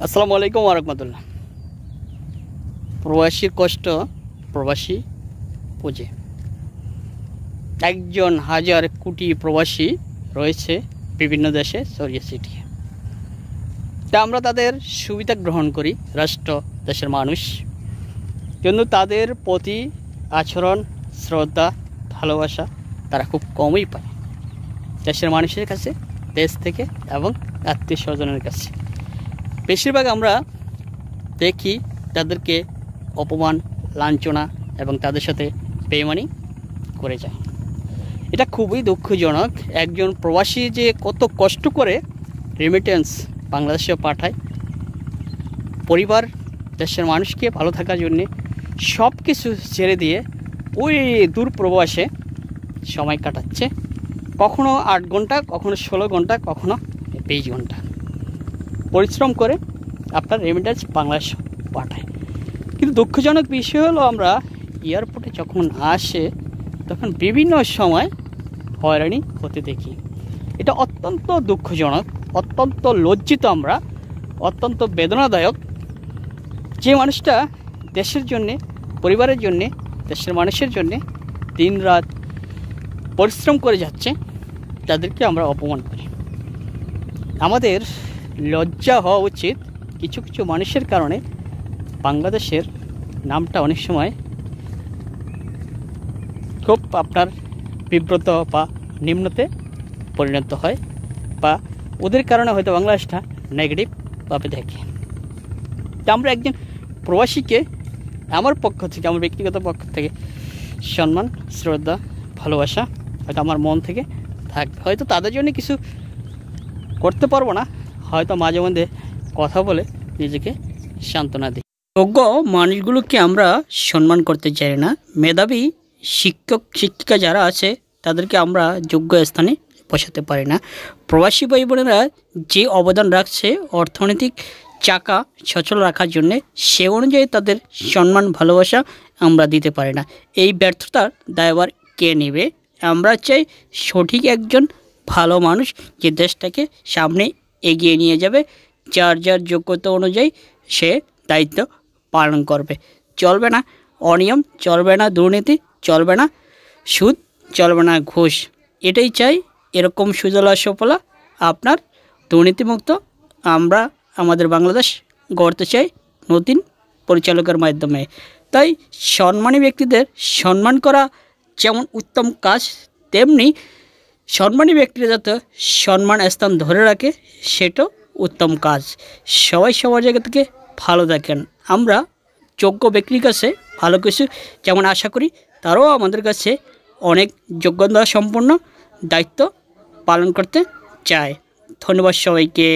আসসালামু আলাইকুম ওয়া রাহমাতুল্লাহ। প্রবাসীর কষ্ট প্রবাসী বোঝে। একজন হাজার কোটি প্রবাসী রয়েছে বিভিন্ন দেশে ছড়িয়ে ছিটিয়ে। তা আমরা তাদের সুবিধা গ্রহণ করি রাষ্ট্র দেশের মানুষ, কিন্তু তাদের প্রতি আচরণ, শ্রদ্ধা, ভালোবাসা তারা খুব কমই পায় দেশের মানুষের কাছে, দেশ থেকে এবং আত্মীয় স্বজনের কাছে। বেশিরভাগ আমরা দেখি তাদেরকে অপমান, লাঞ্ছনা এবং তাদের সাথে বেইমানি করে যায়। এটা খুবই দুঃখজনক। একজন প্রবাসী যে কত কষ্ট করে রেমিটেন্স বাংলাদেশে পাঠায়, পরিবার, দেশের মানুষকে ভালো থাকার জন্যে সব কিছু ছেড়ে দিয়ে ওই দূর প্রবাসে সময় কাটাচ্ছে। কখনো 8 ঘন্টা, কখনো 16 ঘন্টা, কখনো 20 ঘন্টা পরিশ্রম করে আপনার রেমিটেন্স বাংলাদেশ পাঠায়। কিন্তু দুঃখজনক বিষয় হলো, আমরা এয়ারপোর্টে যখন আসে তখন বিভিন্ন সময় হয়রানি হতে দেখি। এটা অত্যন্ত দুঃখজনক, অত্যন্ত লজ্জিত আমরা, অত্যন্ত বেদনাদায়ক। যে মানুষটা দেশের জন্যে, পরিবারের জন্যে, দেশের মানুষের জন্যে দিন রাত পরিশ্রম করে যাচ্ছে, তাদেরকে আমরা অপমান করি। আমাদের লজ্জা হওয়া উচিত। কিছু কিছু মানুষের কারণে বাংলাদেশের নামটা অনেক সময় খুব আপনার বিব্রত বা নিম্নতে পরিণত হয়, বা ওদের কারণে হয়তো বাংলাদেশটা নেগেটিভভাবে দেখে। তা আমরা একজন প্রবাসীকে আমার পক্ষ থেকে, আমার ব্যক্তিগত পক্ষ থেকে সম্মান, শ্রদ্ধা, ভালোবাসা হয়তো আমার মন থেকে থাকবে। হয়তো তাদের জন্য কিছু করতে পারবো না, হয়তো মাঝে মধ্যে কথা বলে নিজেকে সান্ত্বনা দিই। যোগ্য মানুষগুলোকে আমরা সম্মান করতে চাই না। মেধাবী শিক্ষক শিক্ষিকা যারা আছে তাদেরকে আমরা যোগ্য স্থানে বসাতে পারি না। প্রবাসী ভাই বোনেরা যে অবদান রাখছে অর্থনৈতিক চাকা সচল রাখার জন্যে, সে অনুযায়ী তাদের সম্মান, ভালোবাসা আমরা দিতে পারি না। এই ব্যর্থতার দায়ভার কে নেবে? আমরা চাই সঠিক একজন ভালো মানুষ, যে দেশটাকে সামনে এগিয়ে নিয়ে যাবে। যার যার যোগ্যতা অনুযায়ী সে দায়িত্ব পালন করবে। চলবে না অনিয়ম, চলবে না দুর্নীতি, চলবে না সুদ, চলবে না ঘুষ। এটাই চাই। এরকম সুজলা সুফলা আপনার দুর্নীতিমুক্ত আমরা আমাদের বাংলাদেশ গড়তে চাই নতুন পরিচালকের মাধ্যমে। তাই সম্মানী ব্যক্তিদের সম্মান করা যেমন উত্তম কাজ, তেমনি সম্মানী ব্যক্তিরা যাতে সম্মান স্থান ধরে রাখে সেটাও উত্তম কাজ। সবাই সবার জায়গা থেকে ভালো থাকেন। আমরা যোগ্য ব্যক্তির কাছে ভালো কিছু যেমন আশা করি, তারাও আমাদের কাছে অনেক যোগ্যতা সম্পন্ন দায়িত্ব পালন করতে চায়। ধন্যবাদ সবাইকে।